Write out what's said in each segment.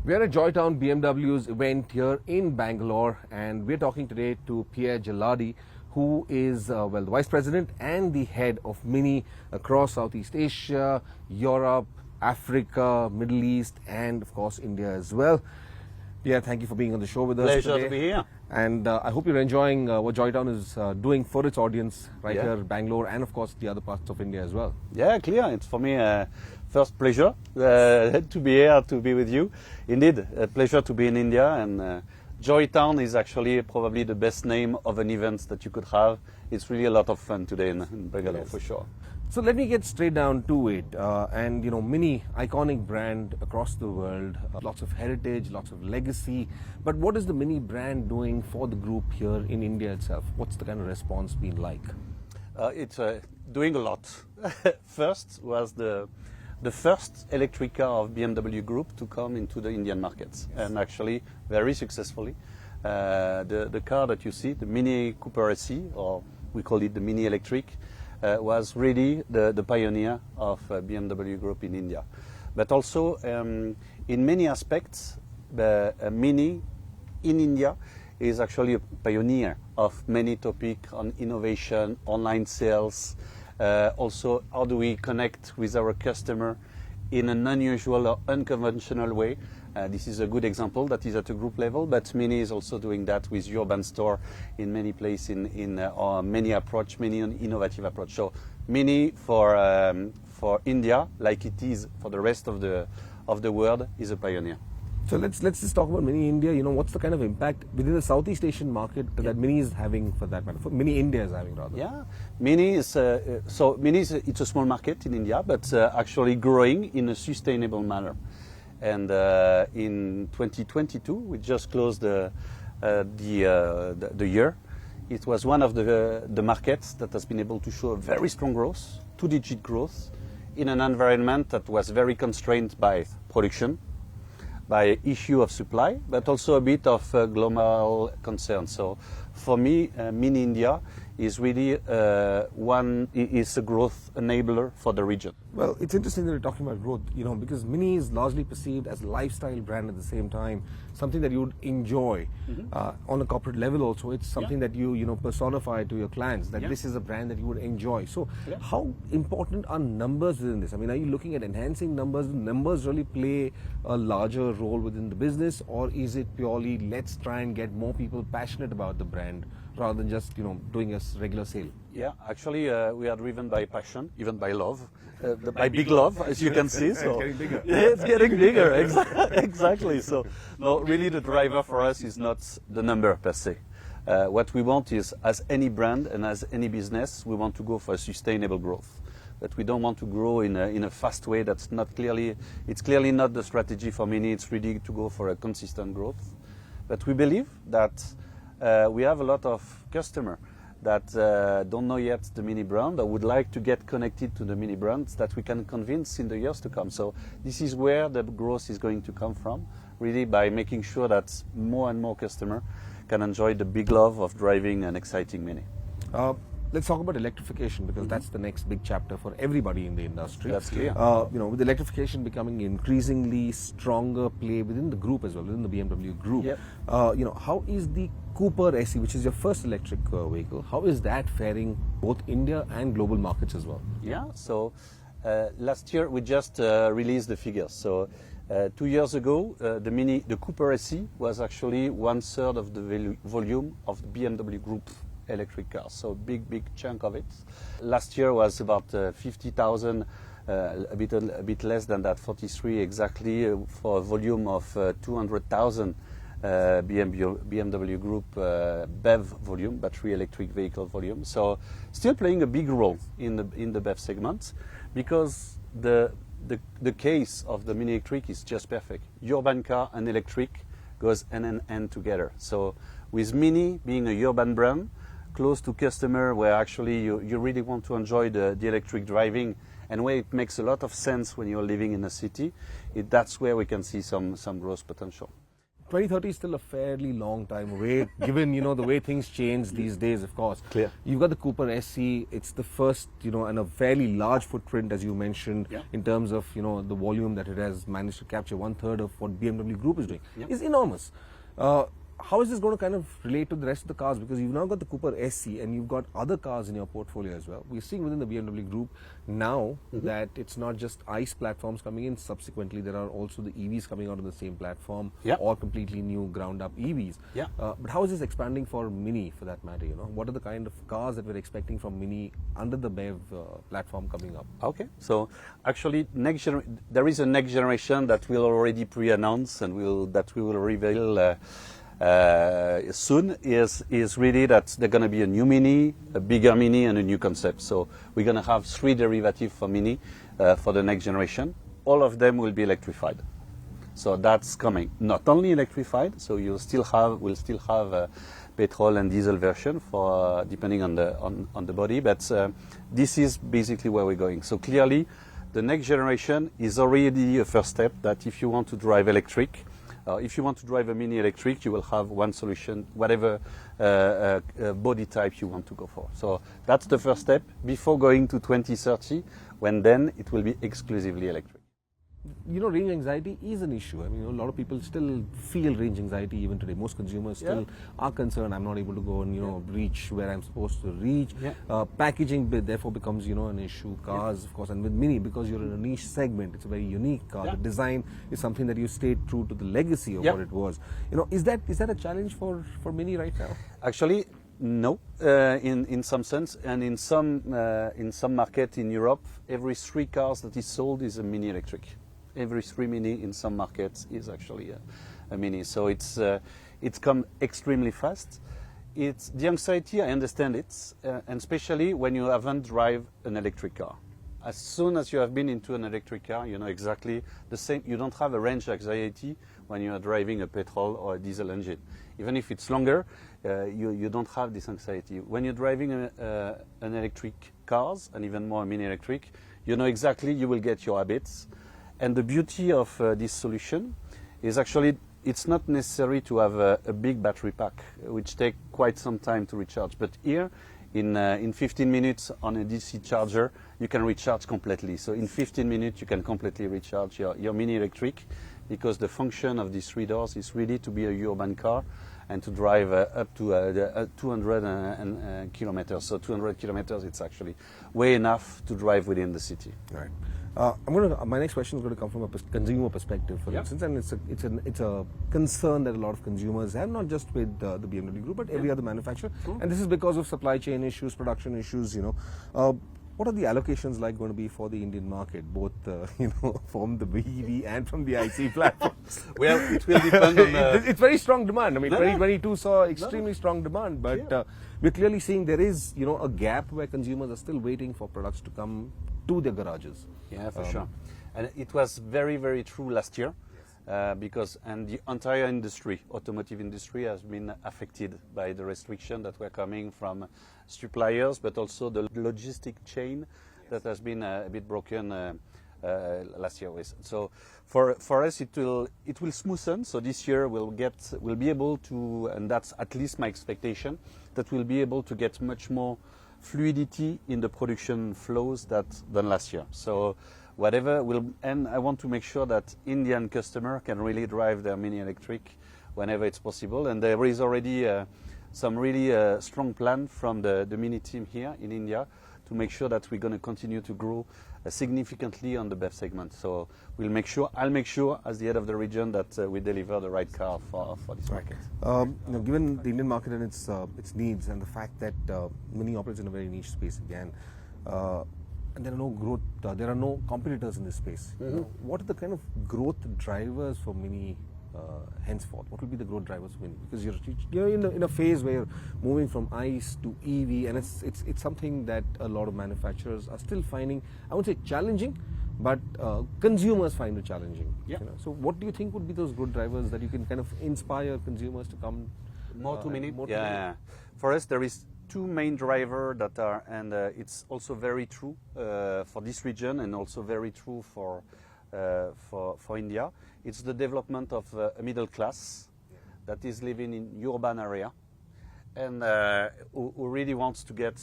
We're at Joytown BMW's event here in Bangalore, and we're talking today to Pierre Jalady, who is the Vice President and the head of MEA across Southeast Asia, Europe, Africa, Middle East, and of course India as well. Pierre, thank you for being on the show with us Pleasure today. to be here. And I hope you're enjoying what Joytown is doing for its audience right here in Bangalore, and of course the other parts of India as well. Yeah, clear. It's for me first pleasure to be here, to be with you. Indeed, a pleasure to be in India, and Joytown is actually probably the best name of an event that you could have. It's really a lot of fun today in Bangalore, for sure. So let me get straight down to it. And you know, MEA, iconic brand across the world, lots of heritage, lots of legacy. But what is the MEA brand doing for the group here in India itself? What's the kind of response been like? It's doing a lot. First was the first electric car of BMW Group to come into the Indian markets, and actually very successfully. The car that you see, the Mini Cooper SE, or we call it the Mini Electric, was really the pioneer of BMW Group in India. But also, in many aspects, the Mini in India is actually a pioneer of many topics on innovation, online sales, also how do we connect with our customer in an unusual or unconventional way. This is a good example that is at a group level, but MEA is also doing that with urban store in many places in many approach, many innovative approach. So MEA for India, like it is for the rest of the world, is a pioneer. So let's just talk about MEA India. You know, what's the kind of impact within the Southeast Asian market that MEA is having, for that matter, for MEA India is having rather? Yeah, MEA is it's a small market in India, but actually growing in a sustainable manner. And in 2022, we just closed the year. It was one of the markets that has been able to show a very strong growth, two-digit growth, in an environment that was very constrained by production, by issue of supply, but also a bit of global concern. So for me, MEA India is really is a growth enabler for the region. Well, it's interesting that you're talking about growth, you know, because MEA is largely perceived as a lifestyle brand at the same time, something that you would enjoy on a corporate level also. It's something that you personify to your clients, that this is a brand that you would enjoy. So how important are numbers within this? I mean, are you looking at enhancing numbers? Do numbers really play a larger role within the business, or is it purely let's try and get more people passionate about the brand rather than just doing a regular sale? Yeah, actually we are driven by passion, even by love, by big love, as you can see. So it's getting bigger. Yeah, it's getting bigger. Exactly. So no, really the driver for us is not the number per se. What we want is, as any brand and as any business, we want to go for a sustainable growth. But we don't want to grow in a fast way. That's not clearly. It's clearly not the strategy for MEA. It's really to go for a consistent growth. But we believe that we have a lot of customers that don't know yet the MEA brand, or would like to get connected to the MEA brand, that we can convince in the years to come. So this is where the growth is going to come from, really by making sure that more and more customers can enjoy the big love of driving an exciting MEA. Let's talk about electrification, because that's the next big chapter for everybody in the industry. That's clear. With electrification becoming increasingly stronger play within the group as well, within the BMW group. Yep. How is the Cooper SE, which is your first electric vehicle, how is that faring both India and global markets as well? Yeah. So last year we just released the figures. So 2 years ago, the Cooper SE was actually 1/3 of the volume of the BMW Group electric cars, so big chunk of it. Last year was about 50,000, a bit less than that, 43 exactly, for a volume of 200,000 BMW Group BEV volume, battery electric vehicle volume. So still playing a big role in the BEV segment, because the case of the Mini Electric is just perfect. Urban car and electric goes hand in hand together. So with MEA being a urban brand, close to customer, where actually you really want to enjoy the electric driving, and where it makes a lot of sense when you're living in a city, that's where we can see some growth potential. 2030 is still a fairly long time away, given the way things change these days. Of course, Clear. You've got the Cooper SE. It's the first, and a fairly large footprint, as you mentioned, in terms of the volume that it has managed to capture. 1/3 of what BMW Group is doing is enormous. How is this going to kind of relate to the rest of the cars? Because you've now got the Cooper SE and you've got other cars in your portfolio as well. We're seeing within the BMW Group now that it's not just ICE platforms coming in. Subsequently, there are also the EVs coming out on the same platform or completely new ground-up EVs. But how is this expanding for Mini, for that matter? What are the kind of cars that we're expecting from Mini under the BEV platform coming up? Okay, so actually, there is a next generation that we'll already pre-announce and that we will reveal soon. Is really that there's going to be a new Mini, a bigger Mini, and a new concept. So we're going to have 3 derivatives for Mini for the next generation. All of them will be electrified. So that's coming. Not only electrified, so we'll still have a petrol and diesel version for depending on the body. But this is basically where we're going. So clearly, the next generation is already a first step. That if you want to drive electric. If you want to drive a Mini electric, you will have one solution, whatever body type you want to go for. So that's the first step before going to 2030, when then it will be exclusively electric. Range anxiety is an issue. I mean, a lot of people still feel range anxiety even today. Most consumers still are concerned, I'm not able to go and, reach where I'm supposed to reach. Packaging therefore becomes, an issue. Cars, of course, and with Mini, because you're in a niche segment, it's a very unique car. The design is something that you stayed true to the legacy of what it was. Is that a challenge for Mini right now? Actually, no, in some sense, and in some market in Europe, every 3 cars that is sold is a Mini electric. Every 3 Mini in some markets is actually a Mini. So it's come extremely fast. It's the anxiety, I understand it, and especially when you haven't drive an electric car. As soon as you have been into an electric car, you know exactly the same. You don't have a range anxiety when you are driving a petrol or a diesel engine. Even if it's longer, you don't have this anxiety. When you're driving an electric cars, and even more Mini electric, you know exactly you will get your habits. And the beauty of this solution is actually it's not necessary to have a big battery pack, which take quite some time to recharge. But here, in 15 minutes on a DC charger, you can recharge completely. So in 15 minutes, you can completely recharge your Mini electric, because the function of these 3 doors is really to be a urban car and to drive up to 200 kilometers. So 200 kilometers, it's actually way enough to drive within the city. Right. My next question is going to come from a consumer perspective, for instance, and it's a concern that a lot of consumers have, not just with the BMW Group, but every other manufacturer. And this is because of supply chain issues, production issues. What are the allocations like going to be for the Indian market, both from the BEV and from the IC platforms? Well, it will depend on. It's very strong demand. I mean, 2022 saw extremely strong demand, but we're clearly seeing there is a gap where consumers are still waiting for products to come to their garages. Yeah, for sure. And it was very, very true last year, because the entire industry, automotive industry, has been affected by the restriction that were coming from suppliers, but also the logistic chain that has been a bit broken last year. So for us, it will smoothen. So this year we'll be able to, and that's at least my expectation, that we'll be able to get much more fluidity in the production flows than last year. So whatever will, and I want to make sure that Indian customer can really drive their Mini electric whenever it's possible. And there is already some really strong plan from the Mini team here in India to make sure that we're going to continue to grow significantly on the BEV segment. So I'll make sure as the head of the region that we deliver the right car for this market. Given the Indian market and its needs, and the fact that Mini operates in a very niche space again, and there are no growth, there are no competitors in this space. What are the kind of growth drivers for Mini henceforth? What will be the growth drivers for Mini? Because you're in a phase where you're moving from ICE to EV, and it's something that a lot of manufacturers are still finding, I won't say challenging, but consumers find it challenging. So what do you think would be those growth drivers that you can kind of inspire consumers to come more to Mini? For us, there is 2 main drivers that are, and it's also very true for this region, and also very true for India. It's the development of a middle class that is living in urban area and who really wants to get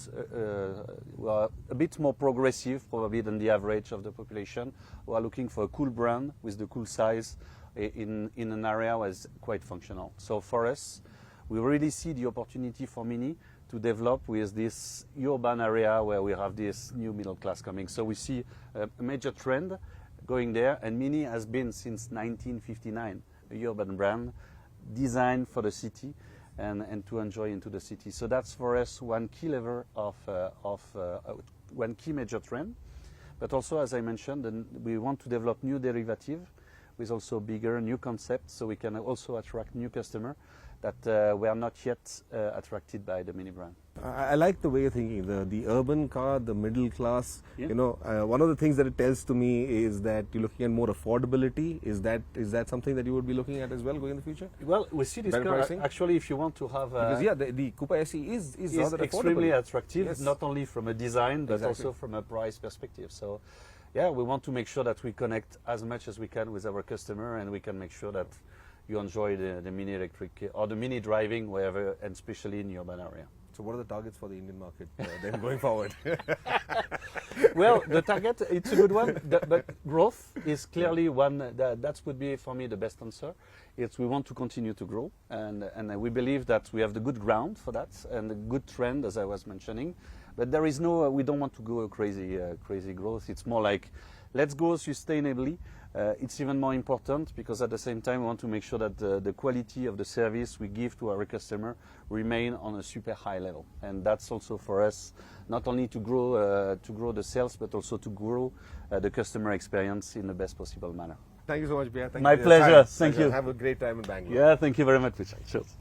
well, a bit more progressive probably than the average of the population, who are looking for a cool brand with the cool size in an area where it's quite functional. So for us, we really see the opportunity for Mini to develop with this urban area where we have this new middle class coming. So we see a major trend going there, and Mini has been since 1959 a urban brand designed for the city and to enjoy into the city. So that's for us one key lever of one key major trend. But also, as I mentioned, we want to develop new derivative with also bigger new concepts, so we can also attract new customers that were not yet attracted by the Mini brand. I like the way you're thinking, the urban car, the middle class. Yeah. You know, one of the things that it tells to me is that you're looking at more affordability. Is that something that you would be looking at as well going in the future? Well, we see this Better car pricing? actually, if you want to have Because yeah, the Coupe SE is rather extremely affordable. attractive, Yes. not only from a design but Exactly. also from a price perspective. So, yeah, we want to make sure that we connect as much as we can with our customer, and we can make sure that you enjoy the Mini electric or the Mini driving wherever, and especially in the urban area. So what are the targets for the Indian market then going forward? Well, the target, it's a good one, but growth is clearly one, that would be for me the best answer. It's we want to continue to grow, and we believe that we have the good ground for that and the good trend, as I was mentioning. But there is no, we don't want to go crazy growth. It's more like, let's go sustainably. It's even more important because at the same time we want to make sure that the quality of the service we give to our customer remain on a super high level, and that's also for us not only to grow the sales but also to grow the customer experience in the best possible manner. Thank you so much, Pierre. Thank My you for your pleasure. time. Thank you. Have a great time in Bangalore. Yeah, thank you very much, Richard. Cheers.